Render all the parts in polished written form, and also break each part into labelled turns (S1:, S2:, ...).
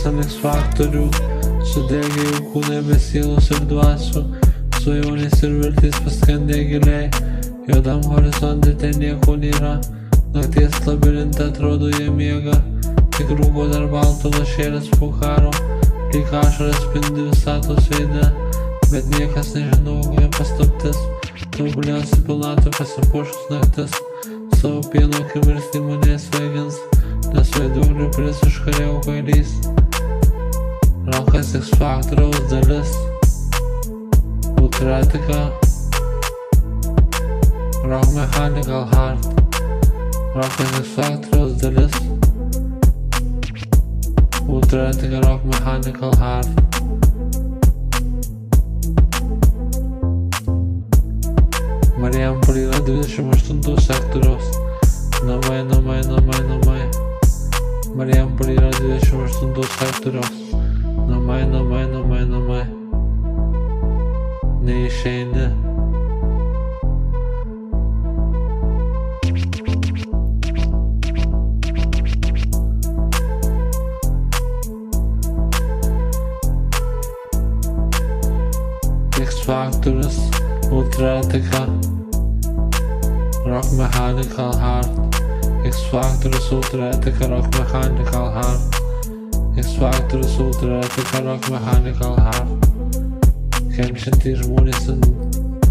S1: ant X faktorių, sudegė jų kūnai be sielos ir dvasių, svajonės ir viltis paskendė giliai, juodam horizonte ten nieko nėra, nakties labirinte atrodo jie miega, tik rūko dar balto lašėlis po karo, lyg ašaras spindi visatos veide, bet niekas nežino, kokia paslaptis, tobuliausia pilnatvė pasipuošus naktis, savo pieno akimirksnį mane sveikins, nes vaiduoklių prieš užkariavo kvailys. Rokas X faktoriaus dalis, Ultratika, Rock Mechanical Heart. Rokas X faktoriaus dalis, Ultratika, Rock Mechanical Heart. Marijampolė yra 28 sektoriaus. Namai. Marijampolė yra 28 sektoriaus. Namai. Neišeini. X faktorius, Ultratika, Rock Mechanical Heart. X faktorius, Ultratika, Rock Mechanical Heart. X faktorius, Ultratika, Rock Mechanical Heart. Kenčiantys žmonės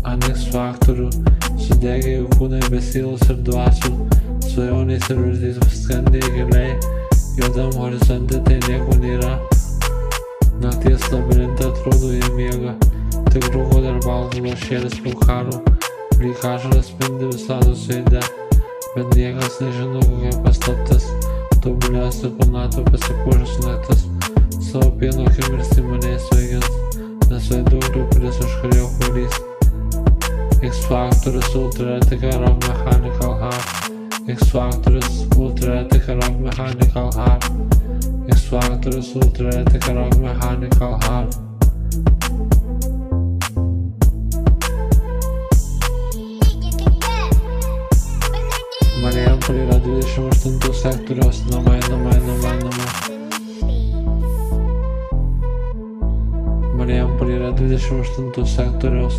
S1: ant X faktorių, sudegė jų kūnai be sielos ir dvasių, svajonės ir viltys paskendė giliai, juodam horizonte tai nieko nėra, nakties labirinte atrodo jie miega, tik rūko dar balto lašėlis po karo, lyg ašaras spindi visatos veide, bet niekas nežino, kokia paslaptis, tobuliausia pilnatvė pasipuošus naktis, savo pieno akimirksnį mane sveikins, nes vaiduoklių prieš užkariavo kvailys. X faktorius, Ultratika, Rock Mechanical Heart. X faktorius, Ultratika, Rock Mechanical Heart. X faktorius, Ultratika, Rock Mechanical Heart. Marijampolė yra 28 sektoriaus. Namai. Marijampolė yra 28 sektoriaus.